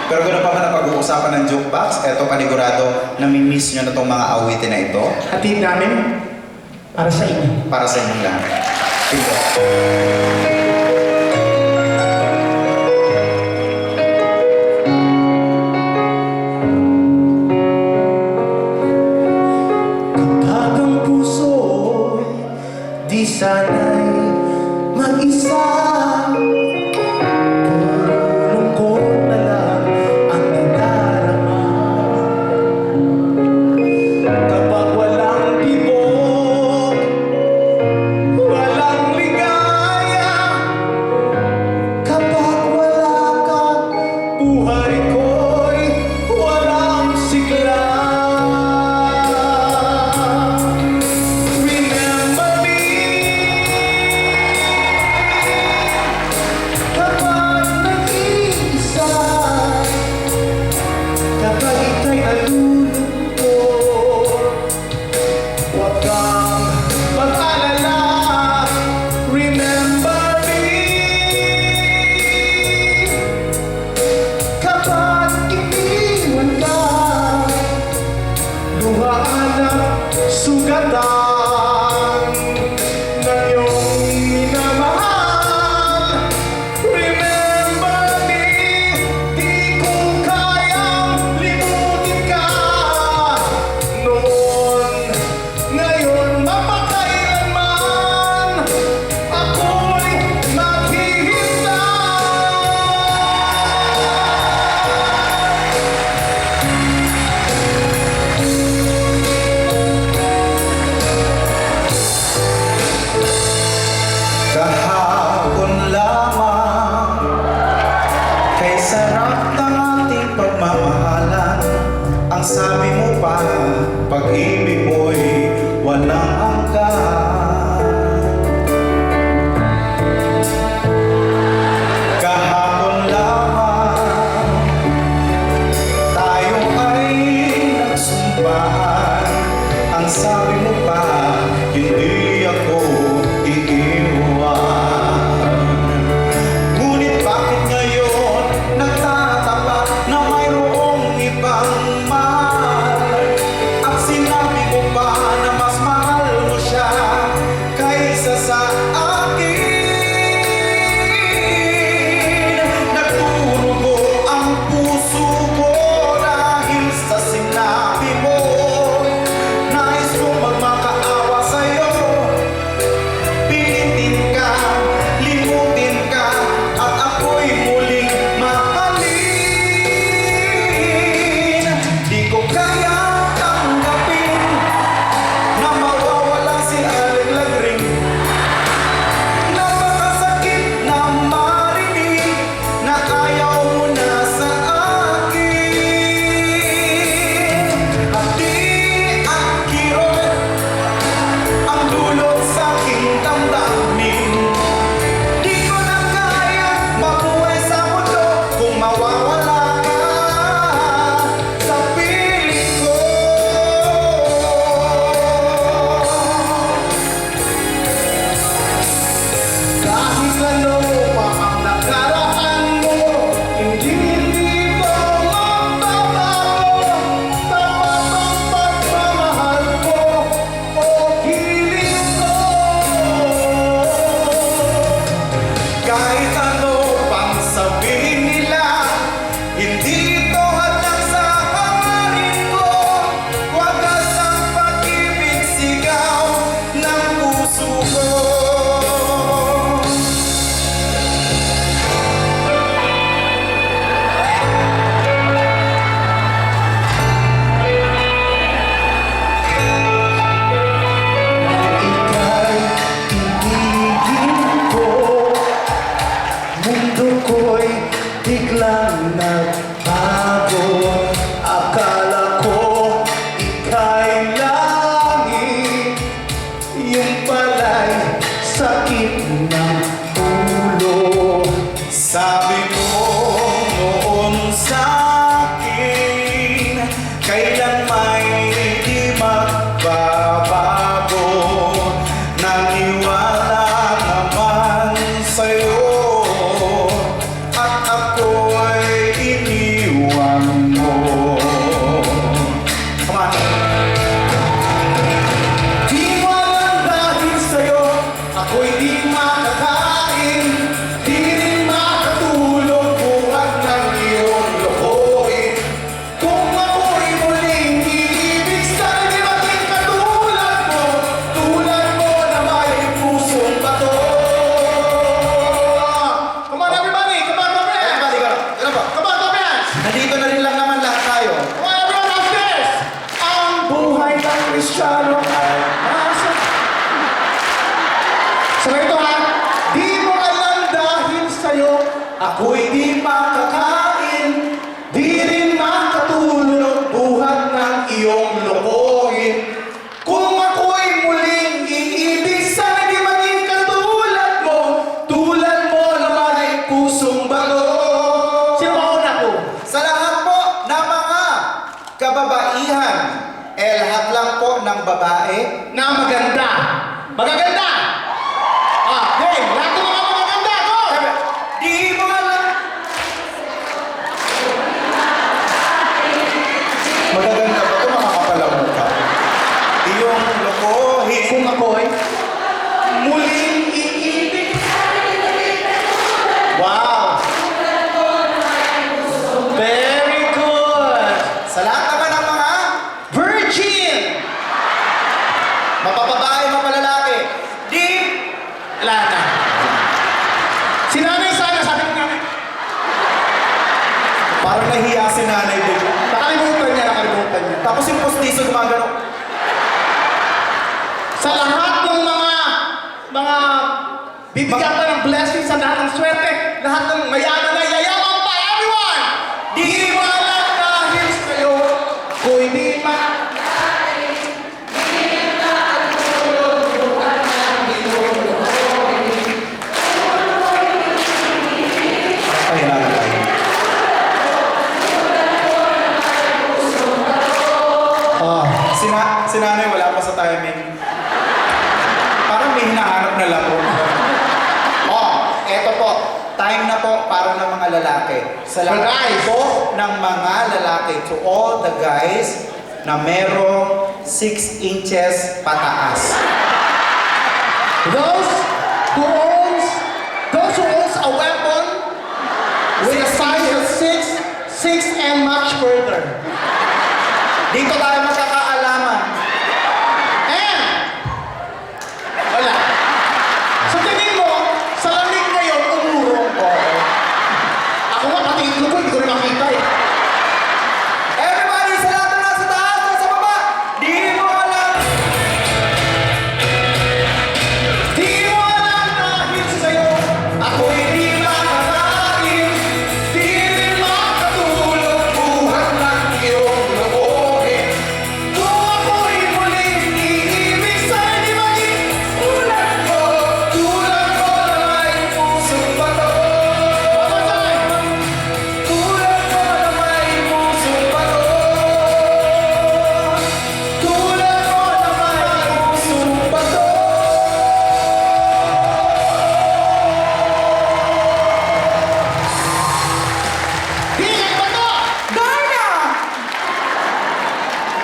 Pero gano'n pa man ang pag-uusapan ng jukebox, eto panigurado, nami-miss nyo na itong mga awitin na ito Hatid namin para sa inyo. para sa inyong lahat. Ito. Kapag ang puso'y di sana'y mag-isa, puro lungkot na lang ang nadarama. Kapag walang tibok, walang ligaya, kapag wala ka, buhay ko'y walang sigla. Remember me kapag nag-iisa, kapag ika'y nalulungkot, huwag kang mag-alala. Remember me kapag iniwan ka, luhaan at sugatan ng iyong minamahal. Remember me, di ko kayang limutin ka noon, ngayon, mapakailanman ako'y maghihintay. Kahapon lamang kay sarap ng ating pagmamahalan. Ang sabi mo pa, pag-ibig mo'y walang hanggan. Kahapon lamang tayo ay nagsumpaan. Ang sabi mo pa, hindi ako iiwan. Ngunit bakit ngayon nagtatapat na mayroong ibang mahal? At sinabi mo pa na mas mahal mo siya kaysa sa akin. Nagdurugo ang puso ko dahil sa sinabi mo. Nais ko magmakaawa sa'yo. Pilitin ka, limutin ka, at ako'y muling mahalin. Di ko kaya tanggapin na mawawala si Aling Lagring. Napakasakit na marinig na ayaw mo na sa akin. At di ang kirot ang dulot sa aking damdamin. Di ko na kaya mabuhay sa mundo kung mawawala ka sa piling ko. Kahit ano pa ang nakaraan mo, hindi ko magbabago. Tapat ang pagmamahal ko o hiling ko. Kahit ano pang sabihin nila, hindi ito hadlang sa hangarin ko. Wagas ang pag-ibig, sigaw ng puso ko. Ika'y ibigin ko, mundo ko'y biglang nagbago. Akala ko ika'y langit, yung pala'y sakit ng ulo. Sabi mo noon sa akin, kailan may di magbabago. Naniwala naman sa'yo at ako'y Ako'y di makakain, di rin makatulog, buhat ng iyong lokohin. Kung ako'y muling iibig, sana di maging katulad mo naman ay pusong bago. Sino ba una po? Sa lahat po ng mga kababaihan, lahat lang po ng babae. Na maganda. Magaganda! Hey, lahat ng mga magaganda, go! Di mo alam. Magaganda ba ito? Makakapalamok ka. Iyong lokohin. Kung ako'y muling iibig. Wow! Very good! Sa lahat naman ng mga Virgin! mapababae, mapalalaki. Di Wala na. Si nanay sana, sabi ko nanay. parang nahiya si nanay din. Nakalimutan niya. Tapos yung postizo gumagano. Sa lahat ng mga bibigyan pa ng blessing, sa lahat ng swerte, lahat ng mayaman na yayaman pa, everyone! Di mo alam dahil sa'yo, kung hindi Ay, nanay. Si nanay wala pa sa timing. Parang may hinahanap na lang po. Eto po. Time na po para ng mga lalaki. Sa For lahat guys. po ng mga lalaki, to all the guys na merong 6 inches pataas. Those who owns a weapon with a size of 6 and much further. Dito tayo